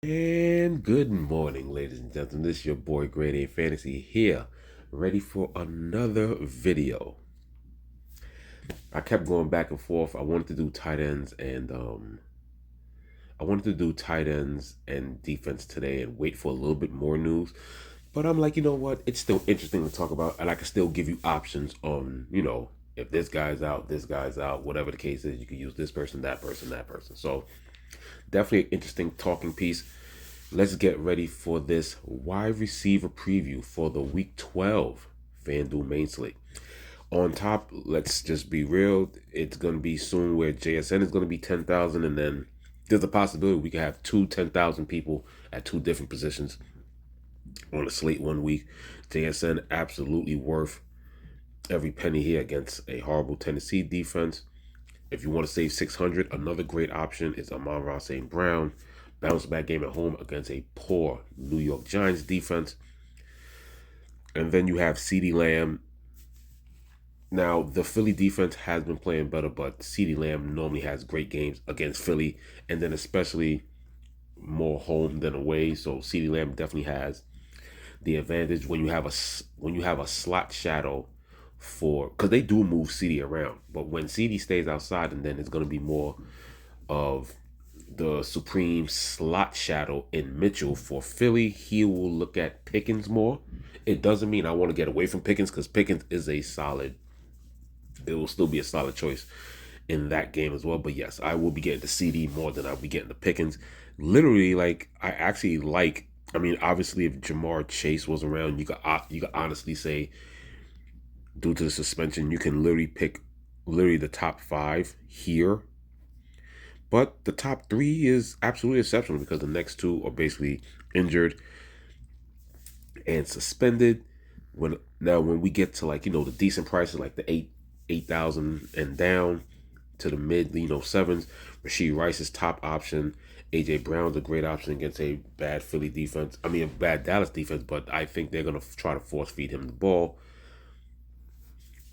And good morning, ladies and gentlemen. This is your boy Grade A Fantasy here, ready for another video. I kept going back and forth. I wanted to do tight ends and defense today and wait for a little bit more news. But I'm like, you know what? It's still interesting to talk about, and I can still give you options on, if this guy's out, whatever the case is, you can use this person, that person, that person. So definitely an interesting talking piece. Let's get ready for this wide receiver preview for the Week 12 FanDuel main slate. On top, let's just be real. It's going to be soon where JSN is going to be 10,000, and then there's a possibility we could have 10,000 people at two different positions on a slate one week. JSN absolutely worth every penny here against a horrible Tennessee defense. If you want to save 600, another great option is Amon-Ra St. Brown. Bounce back game at home against a poor New York Giants defense. And then you have CeeDee Lamb. Now, the Philly defense has been playing better, but CeeDee Lamb normally has great games against Philly, and then especially more home than away. So CeeDee Lamb definitely has the advantage when you have a slot shadow for, because they do move CeeDee around, but when CeeDee stays outside, and then it's going to be more of the supreme slot shadow in Mitchell for Philly. He will look at Pickens more. It doesn't mean I want to get away from Pickens, because Pickens is it will still be a solid choice in that game as well. But yes, I will be getting the CD more than I'll be getting the Pickens. Literally, like, I actually like, I mean, obviously, if Jamar Chase was around, you could honestly say, due to the suspension, you can literally pick the top five here. But the top three is absolutely exceptional because the next two are basically injured and suspended. When we get to, like, the decent prices, like the 8,000 and down to the mid, sevens, Rashee Rice is top option. AJ Brown's a great option against a bad Philly defense. I mean, a bad Dallas defense, but I think they're gonna try to force feed him the ball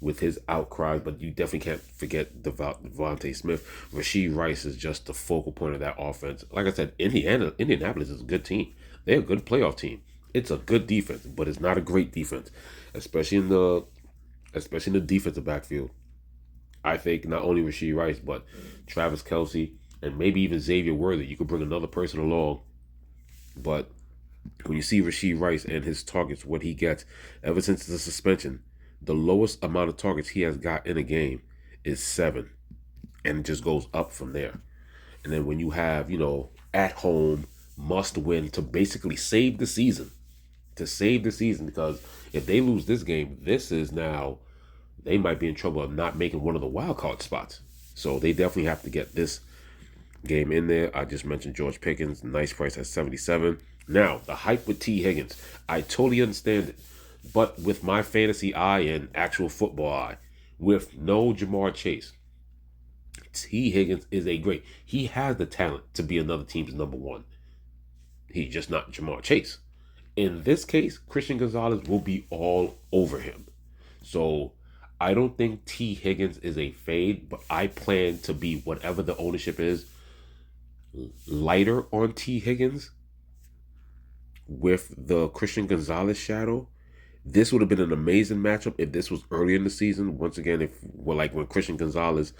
with his outcries. But you definitely can't forget Devontae Smith. Rashee Rice is just the focal point of that offense. Like I said, Indianapolis is a good team. They're a good playoff team. It's a good defense, but it's not a great defense, especially in the defensive backfield. I think not only Rashee Rice, but Travis Kelce and maybe even Xavier Worthy. You could bring another person along, but when you see Rashee Rice and his targets, what he gets ever since the suspension, the lowest amount of targets he has got in a game is 7, and it just goes up from there. And then when you have, at home must win to basically save the season, because if they lose this game, they might be in trouble of not making one of the wild card spots. So they definitely have to get this game in there. I just mentioned George Pickens, nice price at 77. Now, the hype with T. Higgins, I totally understand it. But with my fantasy eye and actual football eye, with no Jamar Chase, T. Higgins is he has the talent to be another team's number one. He's just not Jamar Chase. In this case, Christian Gonzalez will be all over him. So I don't think T. Higgins is a fade, but I plan to be, whatever the ownership is, lighter on T. Higgins with the Christian Gonzalez shadow. This would have been an amazing matchup if this was early in the season. Once again, when Christian Gonzalez,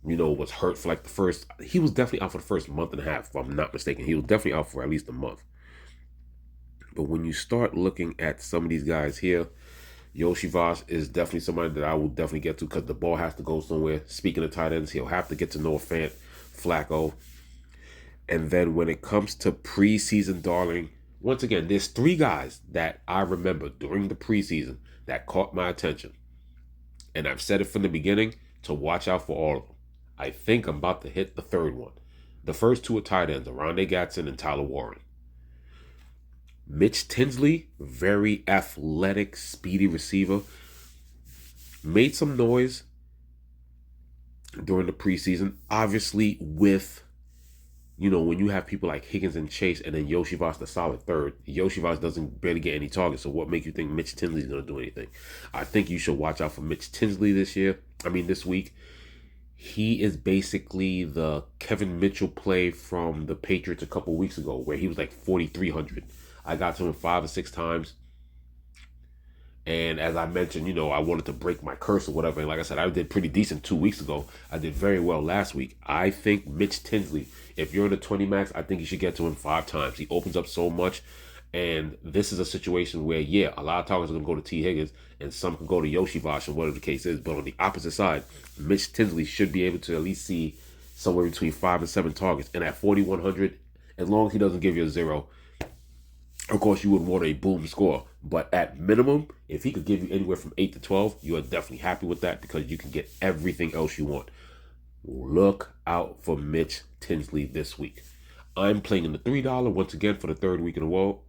was hurt for he was definitely out for the first month and a half, if I'm not mistaken. He was definitely out for at least a month. But when you start looking at some of these guys here, Yoshi Voss is definitely somebody that I will definitely get to, because the ball has to go somewhere. Speaking of tight ends, he'll have to get to Noah Fant, Flacco. And then when it comes to preseason darling, once again, there's 3 guys that I remember during the preseason that caught my attention. And I've said it from the beginning to watch out for all of them. I think I'm about to hit the third one. The first 2 are tight ends, Rondé Gatson and Tyler Warren. Mitch Tinsley, very athletic, speedy receiver, made some noise during the preseason. Obviously, with, when you have people like Higgins and Chase, and then Yoshi Voss, the solid third, Yoshi Voss doesn't barely get any targets. So what makes you think Mitch Tinsley is going to do anything? I think you should watch out for Mitch Tinsley this week. He is basically the Kevin Mitchell play from the Patriots a couple weeks ago, where he was like 4,300. I got to him 5 or 6 times. And as I mentioned, I wanted to break my curse or whatever. And like I said, I did pretty decent 2 weeks ago. I did very well last week. I think Mitch Tinsley, if you're in the 20 max, I think you should get to him 5 times. He opens up so much. And this is a situation where, yeah, a lot of targets are going to go to T. Higgins and some can go to Yoshi Vosh or whatever the case is. But on the opposite side, Mitch Tinsley should be able to at least see somewhere between 5 and 7 targets. And at 4,100, as long as he doesn't give you a zero, of course, you would want a boom score, but at minimum, if he could give you anywhere from 8 to 12, you are definitely happy with that because you can get everything else you want. Look out for Mitch Tinsley this week. I'm playing in the $3 once again for the third week in a row.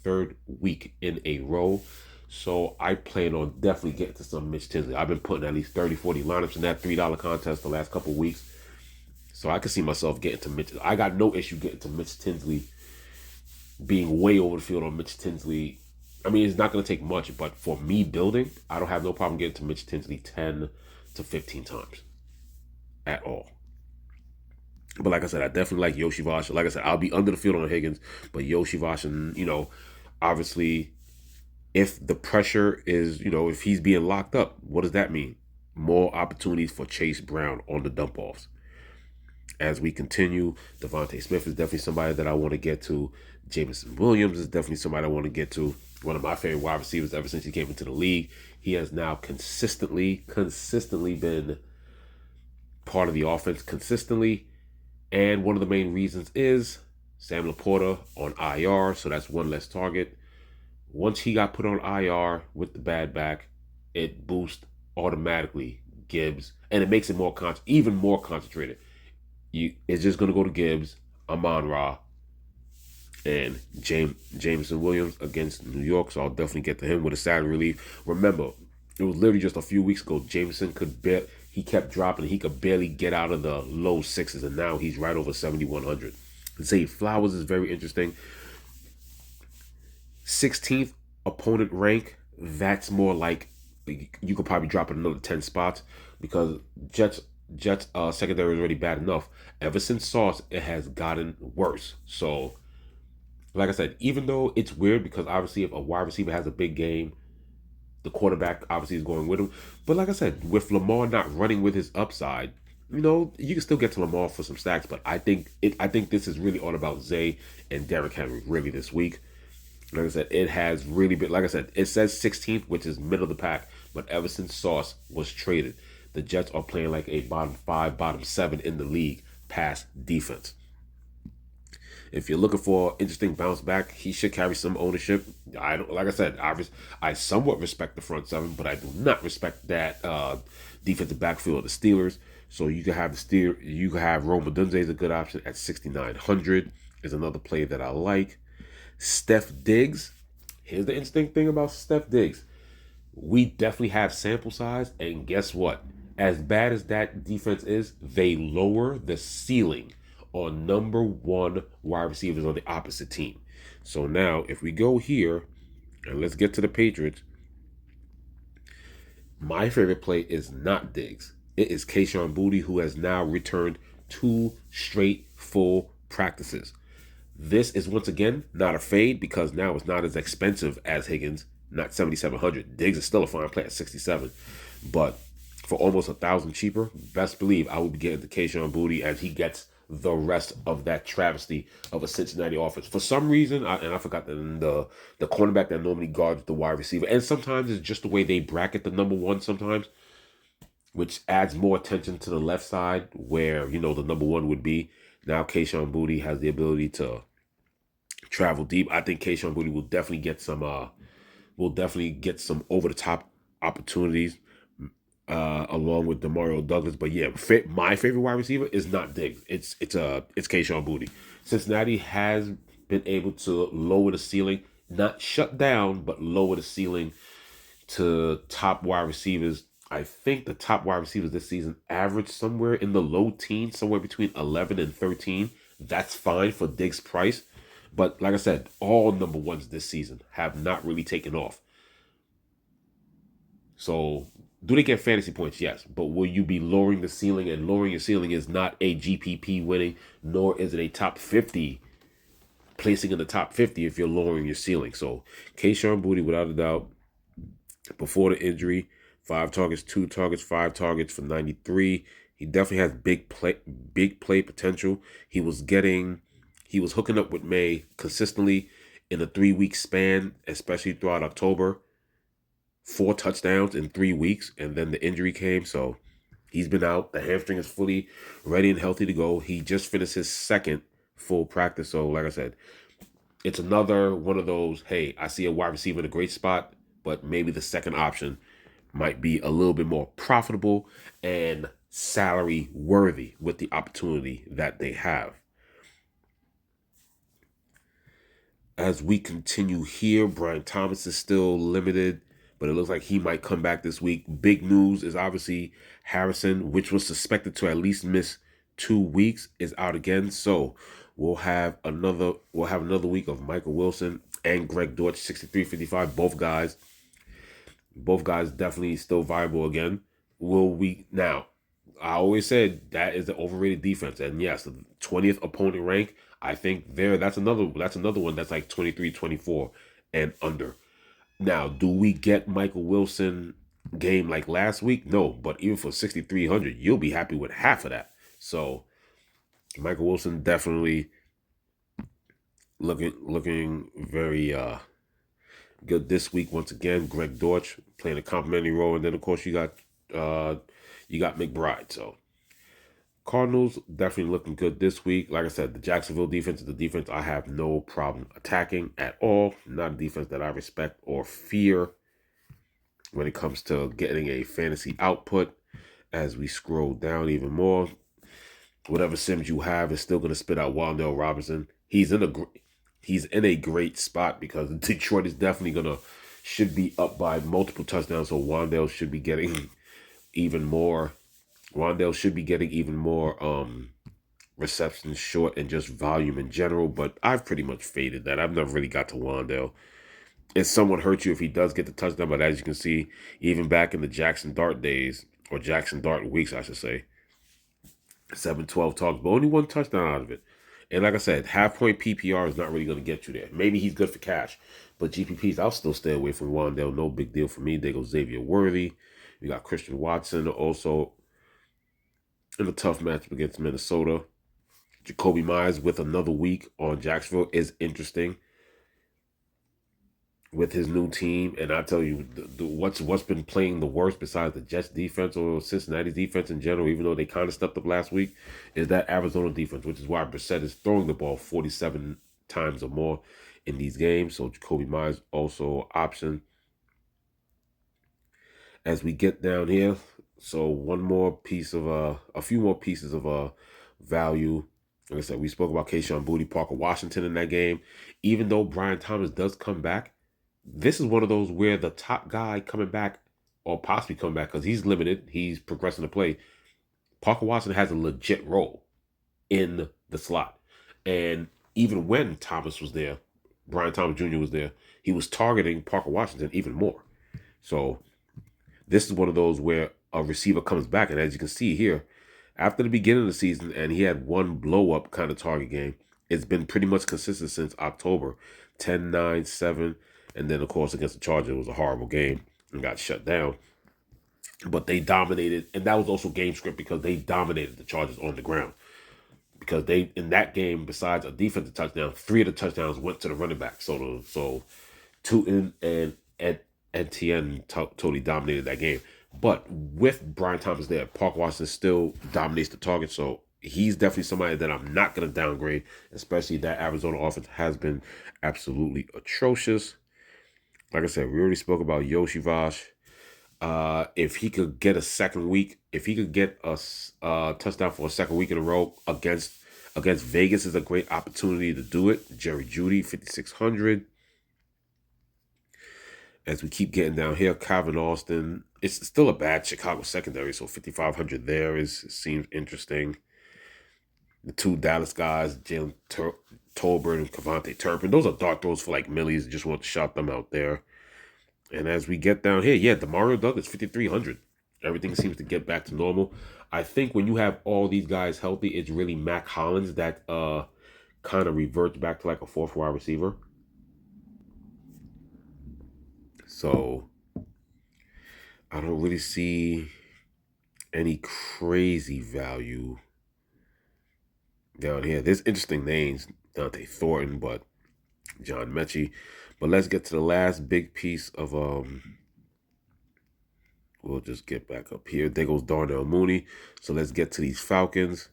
Third week in a row. So I plan on definitely getting to some Mitch Tinsley. I've been putting at least 30, 40 lineups in that $3 contest the last couple of weeks. So I can see myself getting to Mitch. I got no issue getting to Mitch Tinsley, being way over the field on Mitch Tinsley. I mean, it's not going to take much, but for me building, I don't have no problem getting to Mitch Tinsley 10 to 15 times at all. But like I said, I definitely like Yoshi Vosh. Like I said, I'll be under the field on Higgins, but Yoshi Vosh, and obviously, if the pressure is, if he's being locked up, what does that mean? More opportunities for Chase Brown on the dump offs. As we continue, Devontae Smith is definitely somebody that I want to get to. Jameson Williams is definitely somebody I want to get to. One of my favorite wide receivers ever since he came into the league. He has now consistently been part of the offense consistently. And one of the main reasons is Sam Laporta on IR, so that's one less target. Once he got put on IR with the bad back, it boosts automatically Gibbs, and it makes it even more concentrated. It's just going to go to Gibbs, Amon-Ra, and Jameson Williams against New York. So I'll definitely get to him with a salary relief. Remember, it was literally just a few weeks ago. Jameson he kept dropping. He could barely get out of the low sixes, and now he's right over 7,100. Zay Flowers is very interesting. 16th opponent rank. That's more like you could probably drop it another 10 spots because Jets secondary is already bad enough. Ever since Sauce, it has gotten worse. So, like I said, even though it's weird because obviously if a wide receiver has a big game, the quarterback obviously is going with him. But like I said, with Lamar not running with his upside, you can still get to Lamar for some stacks. But I think this is really all about Zay and Derrick Henry really this week. Like I said, it has really been, like I said, it says 16th, which is middle of the pack. But ever since Sauce was traded, the Jets are playing like a bottom 5, bottom 7 in the league pass defense. If you're looking for interesting bounce back, he should carry some ownership. Like I said, I somewhat respect the front seven, but I do not respect that defensive backfield of the Steelers. So you can have Rome Odunze is a good option at 6,900. Is another play that I like. Steph Diggs. Here's the interesting thing about Steph Diggs. We definitely have sample size, and guess what? As bad as that defense is, they lower the ceiling on number one wide receivers on the opposite team. So now, if we go here, and let's get to the Patriots, my favorite play is not Diggs. It is Kayshon Boutte, who has now returned 2 straight full practices. This is once again not a fade because now it's not as expensive as Higgins, not 7,700. Diggs is still a fine play at 67, but for almost 1,000 cheaper, best believe I will be getting the Kayshon Boutte as he gets the rest of that travesty of a Cincinnati offense. For some reason, I forgot the cornerback that normally guards the wide receiver, and sometimes it's just the way they bracket the number one sometimes, which adds more attention to the left side where, the number one would be. Now Kayshon Boutte has the ability to travel deep. I think Kayshon Boutte will definitely get some over the top opportunities along with Demario Douglas. But yeah, my favorite wide receiver is not Diggs. It's Kayshon Boutte. Cincinnati has been able to lower the ceiling, not shut down, but lower the ceiling to top wide receivers. I think the top wide receivers this season average somewhere in the low teens, somewhere between 11 and 13. That's fine for Diggs' price. But like I said, all number ones this season have not really taken off. So Do they get fantasy points? Yes. But will you be lowering the ceiling? And lowering your ceiling is not a GPP winning, nor is it a top 50, placing in the top 50 if you're lowering your ceiling. So, Kayshawn Boutte, without a doubt, before the injury, 5 targets, 2 targets, 5 targets for 93. He definitely has big play potential. He was hooking up with May consistently in a 3 week span, especially throughout October. 4 touchdowns in 3 weeks, and then the injury came. So he's been out. The hamstring is fully ready and healthy to go. He just finished his second full practice. So, like I said, it's another one of those, hey, I see a wide receiver in a great spot, but maybe the second option might be a little bit more profitable and salary worthy with the opportunity that they have. As we continue here, Brian Thomas is still limited, but it looks like he might come back this week. Big news is obviously Harrison, which was suspected to at least miss 2 weeks, is out again. So we'll have another week of Michael Wilson and Greg Dortch, 63-55. Both guys definitely still viable again. Will we now? I always said that is the overrated defense, and yes, the 20th opponent rank. I think that's another one that's like 23-24 and under. Now, do we get Michael Wilson game like last week? No, but even for 6,300, you'll be happy with half of that. So Michael Wilson definitely looking very good this week once again. Greg Dortch playing a complimentary role, and then of course you got McBride. So Cardinals definitely looking good this week. Like I said, the Jacksonville defense is the defense I have no problem attacking at all. Not a defense that I respect or fear when it comes to getting a fantasy output. As we scroll down even more, whatever Sims you have is still going to spit out Wandale Robinson. He's in a great spot because Detroit is definitely should be up by multiple touchdowns. So Wandale should be getting even more. Wandale should be getting even more receptions short and just volume in general. But I've pretty much faded that. I've never really got to Wandale. It somewhat hurts you if he does get the touchdown, but as you can see, even back in the Jackson Dart days, or Jackson Dart weeks, I should say, 7-12 targets, but only one touchdown out of it. And like I said, half-point PPR is not really going to get you there. Maybe he's good for cash, but GPPs, I'll still stay away from Wandale. No big deal for me. There goes Xavier Worthy. We got Christian Watson also in a tough matchup against Minnesota. Jacoby Myers with another week on Jacksonville is interesting with his new team. And I tell you, what's been playing the worst besides the Jets defense or Cincinnati's defense in general, even though they kind of stepped up last week, is that Arizona defense, which is why Brissett is throwing the ball 47 times or more in these games. So Jacoby Myers also option. As we get down here, so a few more pieces of value. Like I said, we spoke about Kayshawn Boutte, Parker Washington in that game. Even though Brian Thomas does come back, this is one of those where the top guy coming back or possibly coming back because he's limited, he's progressing to play. Parker Washington has a legit role in the slot. And even when Thomas was there, Brian Thomas Jr. was there, he was targeting Parker Washington even more. So this is one of those where a receiver comes back. And as you can see here, after the beginning of the season, and he had one blow-up kind of target game, it's been pretty much consistent since October. 10, 9, 7. And then, of course, against the Chargers, it was a horrible game and got shut down. But they dominated, and that was also game script because they dominated the Chargers on the ground. Because they, in that game, besides a defensive touchdown, 3 of the touchdowns went to the running back. So Tootin and Etienne totally dominated that game. But with Brian Thomas there, Park Washington still dominates the target. So he's definitely somebody that I'm not going to downgrade, especially that Arizona offense has been absolutely atrocious. Like I said, we already spoke about Yoshi Vash. If he could get a second week, if he could get a touchdown for a second week in a row against Vegas, is a great opportunity to do it. Jerry Jeudy, 5,600. As we keep getting down here, Calvin Austin. It's still a bad Chicago secondary, so 5,500 there seems interesting. The two Dallas guys, Jalen Tolbert and Cavante Turpin, those are dart throws for like millies. Just want to shout them out there. And as we get down here, yeah, Demario Douglas, 5,300. Everything seems to get back to normal. I think when you have all these guys healthy, it's really Mac Hollins that kind of reverts back to like a fourth wide receiver. So I don't really see any crazy value down here. There's interesting names, Dante Thornton, but John Mechie. But let's get to the last big piece of we'll just get back up here. There goes Darnell Mooney. So let's get to these Falcons.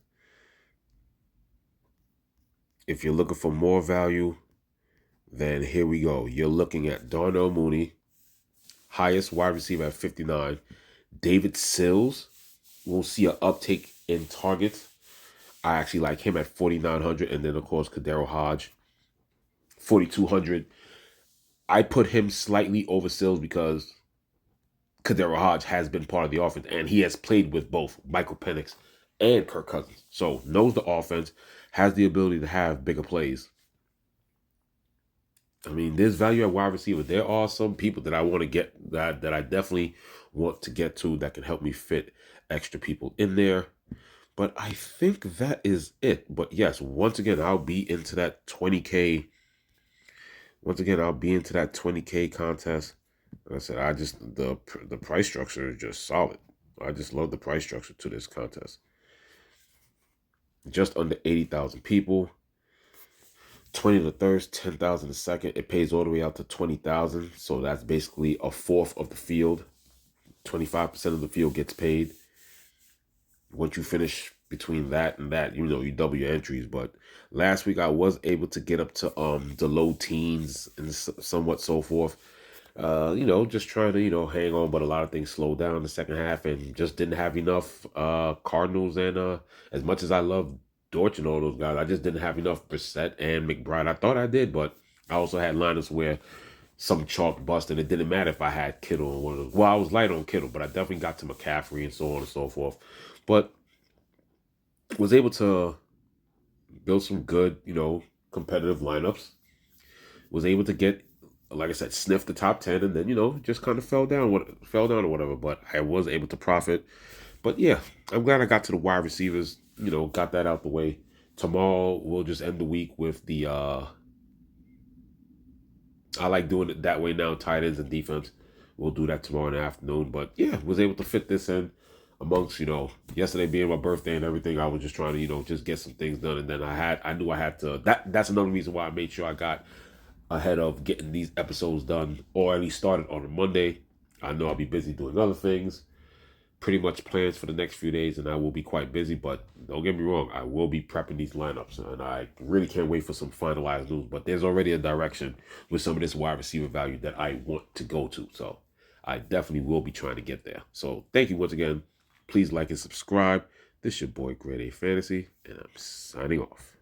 If you're looking for more value, then here we go. You're looking at Darnell Mooney, highest wide receiver at 59. David Sills will see an uptake in targets. I actually like him at 4,900. And then, of course, Kadero Hodge, 4,200. I put him slightly over Sills because Kadero Hodge has been part of the offense, and he has played with both Michael Penix and Kirk Cousins. So knows the offense, has the ability to have bigger plays. I mean, there's value at wide receiver. There are some people that I want to get that I definitely want to get to that can help me fit extra people in there. But I think that is it. But yes, once again, I'll be into that 20K. Once again, I'll be into that 20K contest. Like I said, I just the price structure is just solid. I just love the price structure to this contest. Just under 80,000 people. 20 to third, 10,000 a second. It pays all the way out to 20,000. So that's basically a fourth of the field. 25% of the field gets paid. Once you finish between that and that, you double your entries. But last week I was able to get up to the low teens and somewhat so forth. Just trying to, hang on, but a lot of things slowed down in the second half and just didn't have enough Cardinals and as much as I love Dortch and all those guys, I just didn't have enough Brissett and McBride. I thought I did, but I also had lineups where some chalk bust, and it didn't matter if I had Kittle or one of those. Well, I was light on Kittle, but I definitely got to McCaffrey and so on and so forth. But was able to build some good, competitive lineups. Was able to get, like I said, sniff the top 10, and then just kind of fell down or whatever. But I was able to profit. But yeah, I'm glad I got to the wide receivers. Got that out the way. Tomorrow we'll just end the week with the. I like doing it that way now. Tight ends and defense. We'll do that tomorrow in the afternoon. But yeah, was able to fit this in amongst yesterday being my birthday and everything. I was just trying to just get some things done, and then I knew I had to. That's another reason why I made sure I got ahead of getting these episodes done, or at least started on a Monday. I know I'll be busy doing other things. Pretty much plans for the next few days, and I will be quite busy, but don't get me wrong, I will be prepping these lineups, and I really can't wait for some finalized news. But there's already a direction with some of this wide receiver value that I want to go to, so I definitely will be trying to get there. So thank you once again. Please like and subscribe. This is your boy Grade A Fantasy, and I'm signing off.